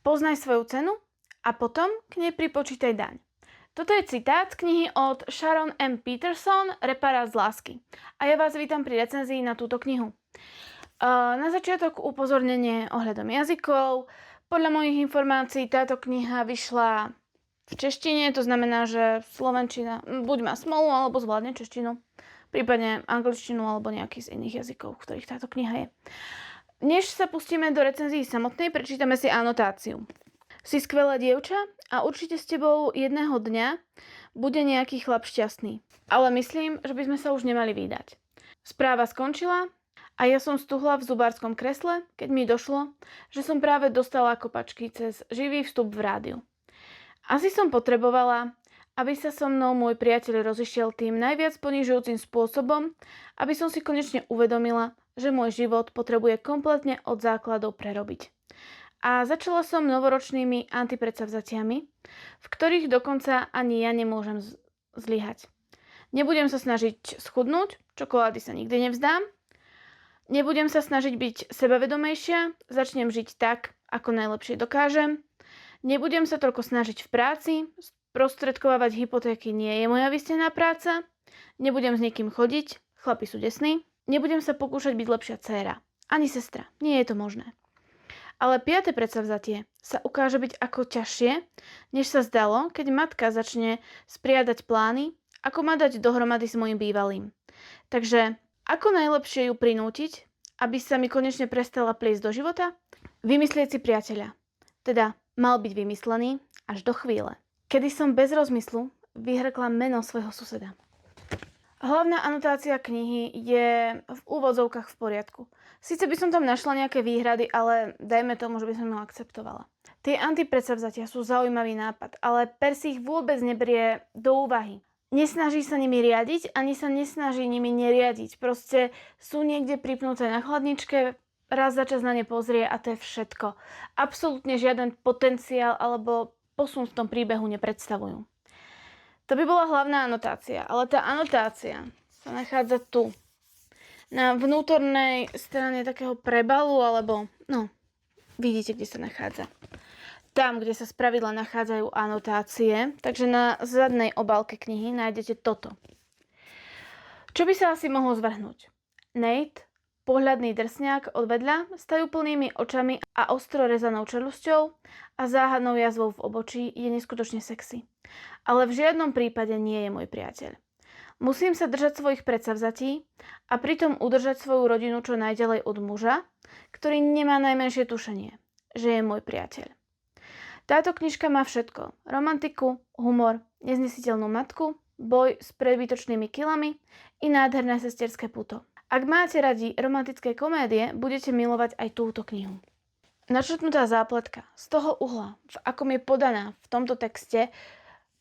Poznaj svoju cenu a potom k nej pripočítaj daň. Toto je citát z knihy od Sharon M. Peterson, Reparát z lásky. A ja vás vítam pri recenzii na túto knihu. Na začiatok upozornenie ohľadom jazykov. Podľa mojich informácií táto kniha vyšla v češtine, to znamená, že slovenčina buď má smolu, alebo zvládne češtinu, prípadne angličtinu alebo nejaký z iných jazykov, v ktorých táto kniha je. Než sa pustíme do recenzií samotnej, prečítame si anotáciu. Si skvelá dievča a určite s tebou jedného dňa bude nejaký chlap šťastný. Ale myslím, že by sme sa už nemali vídať. Správa skončila a ja som stuhla v zubárskom kresle, keď mi došlo, že som práve dostala kopačky cez živý vstup v rádiu. Asi som potrebovala, aby sa so mnou môj priateľ rozišiel tým najviac ponižujúcim spôsobom, aby som si konečne uvedomila, že môj život potrebuje kompletne od základov prerobiť. A začala som novoročnými antipredsavzatiami, v ktorých dokonca ani ja nemôžem zlyhať. Nebudem sa snažiť schudnúť, čokolády sa nikdy nevzdám. Nebudem sa snažiť byť sebavedomejšia, začnem žiť tak, ako najlepšie dokážem. Nebudem sa toľko snažiť v práci, sprostredkovávať hypotéky nie je moja vystená práca. Nebudem s niekým chodiť, chlapi sú desní. Nebudem sa pokúšať byť lepšia dcéra, ani sestra, nie je to možné. Ale 5. predsavzatie sa ukáže byť ako ťažšie, než sa zdalo, keď matka začne spriadať plány, ako ma dať dohromady s mojim bývalým. Takže ako najlepšie ju prinútiť, aby sa mi konečne prestala pliesť do života? Vymyslieť si priateľa. Teda mal byť vymyslený až do chvíle, kedy som bez rozmyslu vyhrkla meno svojho suseda. Hlavná anotácia knihy je v úvodzovkách v poriadku. Sice by som tam našla nejaké výhrady, ale dajme tomu, že by som ho akceptovala. Tie antipredsavzatia sú zaujímavý nápad, ale Percy ich vôbec neberie do úvahy. Nesnaží sa nimi riadiť, ani sa nesnaží nimi neriadiť. Proste sú niekde pripnuté na chladničke, raz za čas na ne pozrie a to je všetko. Absolútne žiaden potenciál alebo posun v tom príbehu nepredstavujú. To by bola hlavná anotácia, ale tá anotácia sa nachádza tu. Na vnútornej strane takého prebalu, alebo, vidíte, kde sa nachádza. Tam, kde sa spravidla nachádzajú anotácie, takže na zadnej obálke knihy nájdete toto. Čo by sa asi mohlo zvrhnúť? Nate, pohľadný drsňák od vedľa, s tajúplnými očami a ostro rezanou čelusťou a záhadnou jazvou v obočí je neskutočne sexy. Ale v žiadnom prípade nie je môj priateľ. Musím sa držať svojich predsavzatí a pritom udržať svoju rodinu čo najďalej od muža, ktorý nemá najmenšie tušenie, že je môj priateľ. Táto knižka má všetko. Romantiku, humor, neznesiteľnú matku, boj s prebytočnými kilami i nádherné sesterské puto. Ak máte radi romantické komédie, budete milovať aj túto knihu. Načrtnutá zápletka z toho uhla, v akom je podaná v tomto texte,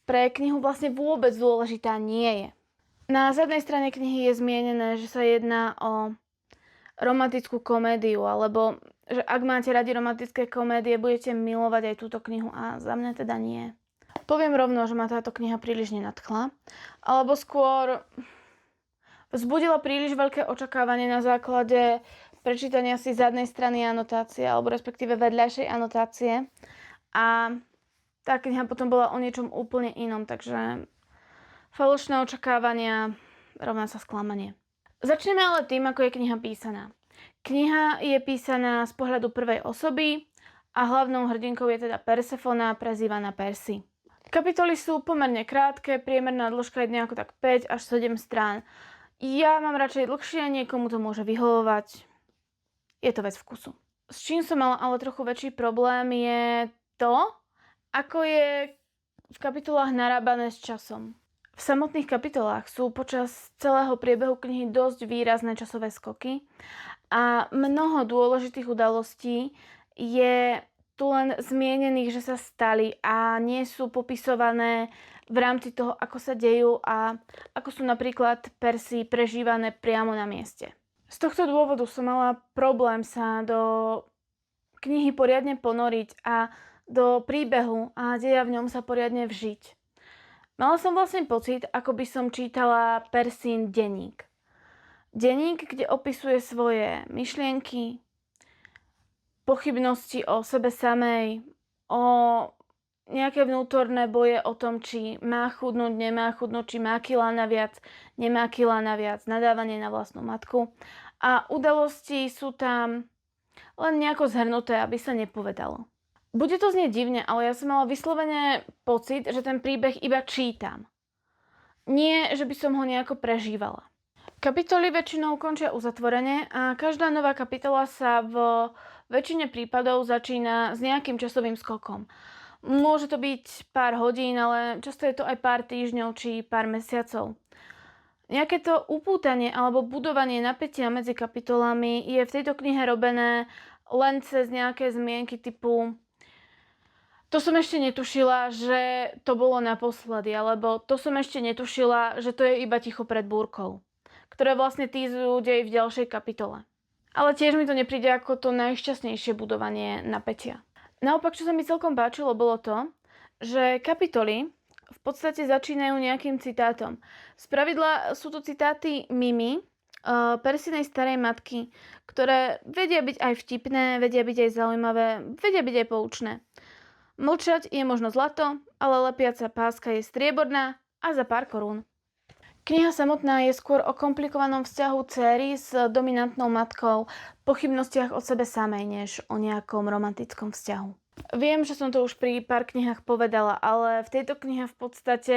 pre knihu vlastne vôbec dôležitá nie je. Na zadnej strane knihy je zmienené, že sa jedná o romantickú komédiu, alebo že ak máte radi romantické komédie, budete milovať aj túto knihu a za mňa teda nie. Poviem rovno, že ma táto kniha príliš nenadchla, alebo skôr vzbudila príliš veľké očakávanie na základe prečítania si zadnej strany anotácie, alebo respektíve vedľajšej anotácie. A tá kniha potom bola o niečom úplne inom, takže falošné očakávania rovná sa sklamanie. Začneme ale tým, ako je kniha písaná. Kniha je písaná z pohľadu prvej osoby a hlavnou hrdinkou je teda Persefona, prezývaná Percy. Kapitoly sú pomerne krátke, priemerná dĺžka je nejako tak 5 až 7 strán. Ja mám radšej dlhšie, niekomu to môže vyhovovať. Je to vec vkusu. S čím som mala ale trochu väčší problém je to, ako je v kapitolách narábané s časom. V samotných kapitolách sú počas celého priebehu knihy dosť výrazné časové skoky a mnoho dôležitých udalostí je tu len zmienených, že sa stali a nie sú popisované v rámci toho, ako sa dejú a ako sú napríklad Percy prežívané priamo na mieste. Z tohto dôvodu som mala problém sa do knihy poriadne ponoriť a do príbehu a deja v ňom sa poriadne vžiť. Mala som vlastne pocit, ako by som čítala Percyn denník. Denník, kde opisuje svoje myšlienky, pochybnosti o sebe samej, o nejaké vnútorné boje o tom, či má chudnúť, nemá chudnúť, či má kilá naviac, nemá kilá naviac, nadávanie na vlastnú matku. A udalosti sú tam len nejako zhrnuté, aby sa nepovedalo. Bude to znieť divne, ale ja som mala vyslovene pocit, že ten príbeh iba čítam. Nie, že by som ho nejako prežívala. Kapitoly väčšinou končia uzatvorene a každá nová kapitola sa v väčšine prípadov začína s nejakým časovým skokom. Môže to byť pár hodín, ale často je to aj pár týždňov či pár mesiacov. Nejaké to upútanie alebo budovanie napätia medzi kapitolami je v tejto knihe robené len cez nejaké zmienky typu to som ešte netušila, že to bolo naposledy, alebo to som ešte netušila, že to je iba ticho pred búrkou, ktoré vlastne týzujú dej v ďalšej kapitole. Ale tiež mi to nepríde ako to najšťastnejšie budovanie napätia. Naopak, čo sa mi celkom páčilo, bolo to, že kapitoly v podstate začínajú nejakým citátom. Spravidla sú to citáty Mimi, Persinej starej matky, ktoré vedia byť aj vtipné, vedia byť aj zaujímavé, vedia byť aj poučné. Mlčať je možno zlato, ale lepiaca páska je strieborná a za pár korún. Kniha samotná je skôr o komplikovanom vzťahu dcéry s dominantnou matkou, pochybnostiach o sebe samej, než o nejakom romantickom vzťahu. Viem, že som to už pri pár knihách povedala, ale v tejto knihe v podstate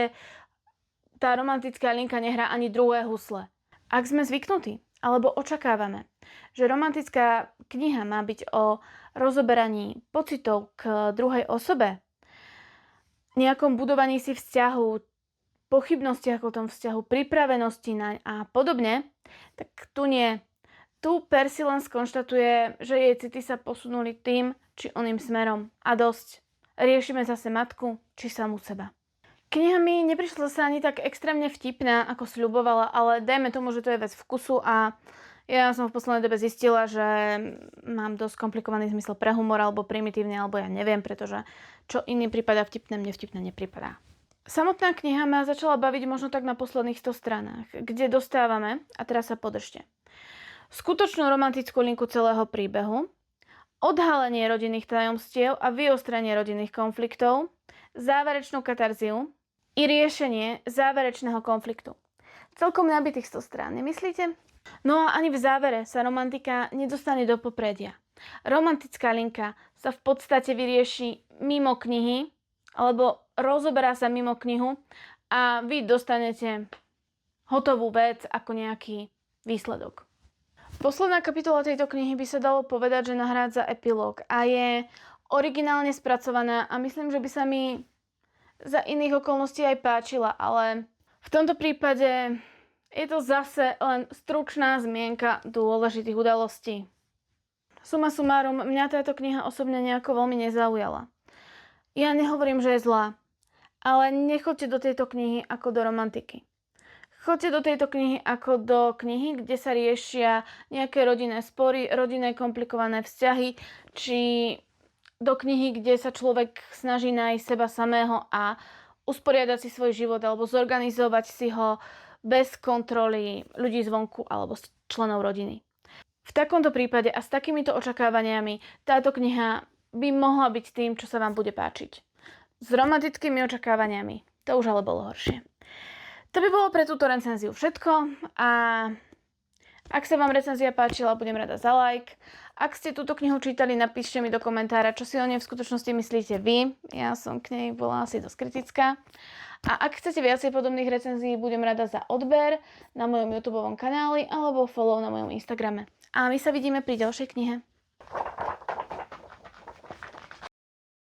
tá romantická linka nehrá ani druhé husle. Ak sme zvyknutí, alebo očakávame, že romantická kniha má byť o rozoberaní pocitov k druhej osobe, nejakom budovaní si vzťahu, pochybnostiach o tom vzťahu, pripravenosti naň a podobne, tak tu nie. Tu Percy len skonštatuje, že jej city sa posunuli tým či oným smerom. A dosť. Riešime zase matku či samú seba. Kniha mi neprišla sa ani tak extrémne vtipná, ako sľubovala, ale dajme tomu, že to je vec vkusu a ja som v poslednej dobe zistila, že mám dosť komplikovaný zmysel pre humor alebo primitívne, alebo ja neviem, pretože čo iným prípada vtipné, mne vtipné nepripadá. Samotná kniha ma začala baviť možno tak na posledných 100 stranách, kde dostávame, a teraz sa podržte, skutočnú romantickú linku celého príbehu, odhalenie rodinných tajomstiev a vyostrenie rodinných konfliktov, záverečnú katarziu i riešenie záverečného konfliktu. Celkom nabitých 100 strán, nemyslíte? No a ani v závere sa romantika nedostane do popredia. Romantická linka sa v podstate vyrieši mimo knihy, alebo rozoberá sa mimo knihu a vy dostanete hotovú vec ako nejaký výsledok. Posledná kapitola tejto knihy by sa dalo povedať, že nahrádza epilóg a je originálne spracovaná a myslím, že by sa mi za iných okolností aj páčila, ale v tomto prípade je to zase len stručná zmienka dôležitých udalostí. Suma sumárum, mňa táto kniha osobne nejako veľmi nezaujala. Ja nehovorím, že je zlá, ale nechoďte do tejto knihy ako do romantiky. Choďte do tejto knihy ako do knihy, kde sa riešia nejaké rodinné spory, rodinné komplikované vzťahy, či do knihy, kde sa človek snaží nájsť seba samého a usporiadať si svoj život alebo zorganizovať si ho bez kontroly ľudí zvonku alebo členov rodiny. V takomto prípade a s takýmito očakávaniami táto kniha by mohla byť tým, čo sa vám bude páčiť. S romantickými očakávaniami to už ale bolo horšie. To by bolo pre túto recenziu všetko a ak sa vám recenzia páčila, budem rada za like. Ak ste túto knihu čítali, napíšte mi do komentára, čo si o nej v skutočnosti myslíte vy. Ja som k nej bola asi dosť kritická. A ak chcete viacej podobných recenzií, budem rada za odber na mojom YouTubeovom kanáli alebo follow na mojom Instagrame. A my sa vidíme pri ďalšej knihe.